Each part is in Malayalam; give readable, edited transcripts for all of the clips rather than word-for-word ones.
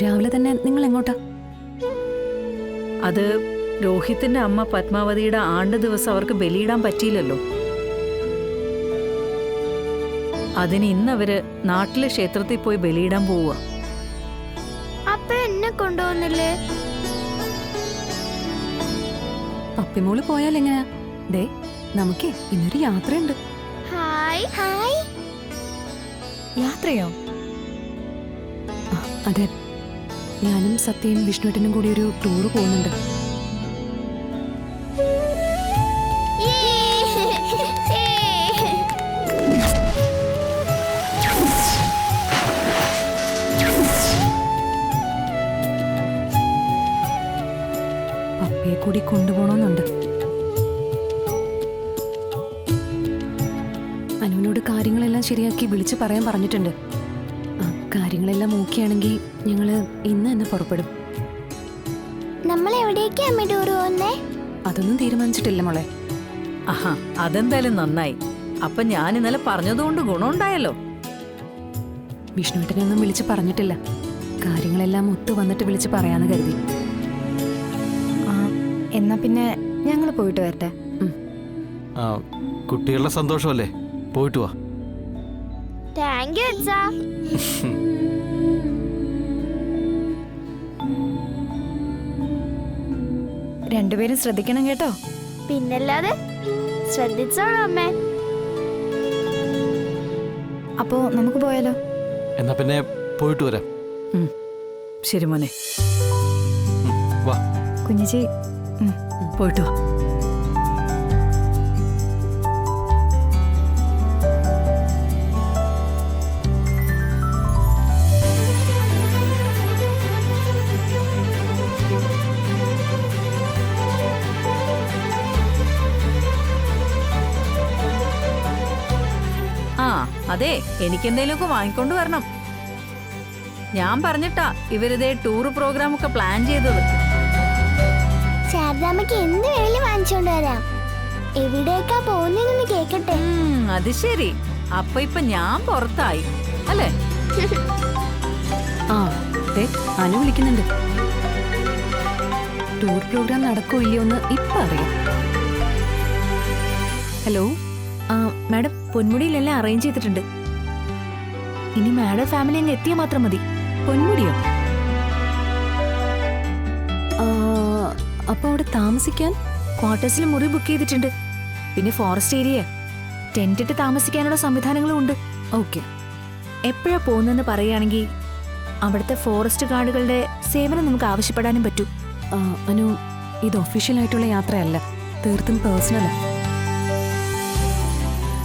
രാവിലെ തന്നെ നിങ്ങൾ എങ്ങോട്ടാ? അത് രോഹിത്തിന്റെ അമ്മ പത്മാവതിയുടെ ആണ്ട് ദിവസം അവർക്ക് ബലിയിടാൻ പറ്റിയില്ലല്ലോ. അതിന് ഇന്നവര് നാട്ടിലെ ക്ഷേത്രത്തിൽ പോയി ബലിയിടാൻ പോവുക. അപ്പൊ എന്നെ കൊണ്ടുപോകുന്നില്ലേ? പപ്പിമോള് പോയാൽ എങ്ങനെയാ? ദേ നമുക്കേ ഇന്നൊരു യാത്രയുണ്ട്. Hi hi. യാത്രയോ? അതെ, ഞാനും സത്യയും വിഷ്ണുവേട്ടനും കൂടി ഒരു ടൂറ് പോകുന്നുണ്ട്. പപ്പയെ കൂടി കൊണ്ടുപോകണമെന്നുണ്ട്. അനുവിനോട് കാര്യങ്ങളെല്ലാം ശരിയാക്കി വിളിച്ചു പറയാൻ പറഞ്ഞിട്ടുണ്ട്. കാര്യങ്ങളെല്ലാം ഓക്കെയാണെങ്കിൽ ഞങ്ങള് ഇന്ന് തന്നെ പുറപ്പെടും. നമ്മൾ എവിടേക്കാ അമ്മ ടൂർ പോകുന്നേ? അതൊന്നും തീരുമാനിച്ചിട്ടില്ല മോളെ. ആഹാ, അതെന്തായാലും നന്നായി. അപ്പൊ ഞാൻ ഇന്നലെ പറഞ്ഞതുകൊണ്ട് ഗുണമുണ്ടായല്ലോ. വിഷ്ണുവേട്ടനെ ഒന്നും വിളിച്ച് പറഞ്ഞിട്ടില്ല. കാര്യങ്ങളെല്ലാം ഒത്തു വന്നിട്ട് വിളിച്ച് പറയാന്ന് കരുതി. എന്നാ പിന്നെ ഞങ്ങൾ പോയിട്ട് വരട്ടെ. കുട്ടികളുടെ സന്തോഷമല്ലേ, പോയിട്ട് വാ. താങ്ക് യു അച്ഛാ. രണ്ടുപേരും ശ്രദ്ധിക്കണം കേട്ടോ. പിന്നല്ലാതെ ശ്രദ്ധിച്ചോളൂ അമ്മേ. അപ്പോ നമുക്ക് പോയാലോ? എന്നാ പിന്നെ പോയിട്ട് വരാം. ശരി മോനെ, വാ. കുഞ്ഞിച്ചി പോയിട്ട് വാ. അതെ, എനിക്കെന്തേലുമൊക്കെ വാങ്ങിക്കൊണ്ട് വരണം. ഞാൻ പറഞ്ഞിട്ടാ ഇവരിതേ ടൂർ പ്രോഗ്രാം ഒക്കെ പ്ലാൻ ചെയ്തത്. ശാരദാമ്മക്ക് എന്ത് വേണേലും വാങ്ങിച്ചോണ്ട് വരാം. എവിടേക്കാ പോകുന്നതെന്ന് കേക്കട്ടെ. അത് ശരി. ഇപ്പൊ ഞാൻ പുറത്തായി അല്ലേ? ആ ദേ അനു വിളിക്കുന്നുണ്ട്. ടൂർ പ്രോഗ്രാം നടക്കോ ഇല്ലയോ എന്ന് ഇപ്പൊ അറിയാം. ഹലോ. മാഡം, പൊന്മുടിയിലെല്ലാം അറേഞ്ച് ചെയ്തിട്ടുണ്ട്. ഇനി മാഡം ഫാമിലി അങ്ങ് എത്തിയാൽ മാത്രം മതി. പൊന്മുടിയോ? അപ്പൊ അവിടെ താമസിക്കാൻ ക്വാർട്ടേഴ്സിൽ മുറി ബുക്ക് ചെയ്തിട്ടുണ്ട്. പിന്നെ ഫോറസ്റ്റ് ഏരിയ, ടെന്റ് ഇട്ട് താമസിക്കാനുള്ള സംവിധാനങ്ങളും ഉണ്ട്. ഓക്കെ. എപ്പോഴാ പോകുന്നതെന്ന് പറയുകയാണെങ്കിൽ അവിടുത്തെ ഫോറസ്റ്റ് ഗാർഡുകളുടെ സേവനം നമുക്ക് ആവശ്യപ്പെടാനും പറ്റും. അനു, ഇത് ഒഫീഷ്യലായിട്ടുള്ള യാത്രയല്ല, തീർത്തും പേഴ്സണലാ.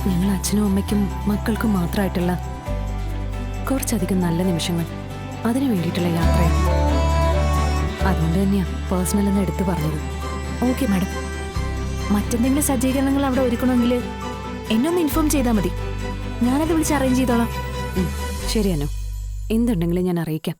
ഞങ്ങൾ അച്ഛനും അമ്മയ്ക്കും മക്കൾക്കും മാത്രമായിട്ടുള്ള കുറച്ചധികം നല്ല നിമിഷങ്ങൾ, അതിനു വേണ്ടിയിട്ടുള്ള യാത്രയാണ്. അതുകൊണ്ട് തന്നെയാ പേഴ്സണൽ എന്ന് എടുത്തു പറഞ്ഞത്. ഓക്കെ മാഡം, മറ്റെന്തെങ്കിലും സജ്ജീകരണങ്ങൾ അവിടെ ഒരുക്കണമെങ്കിൽ എന്നെ ഒന്ന് ഇൻഫോം ചെയ്താൽ മതി. ഞാനത് വിളിച്ച് അറേഞ്ച് ചെയ്തോളാം. ശരി അനു, എന്തുണ്ടെങ്കിലും ഞാൻ അറിയിക്കാം.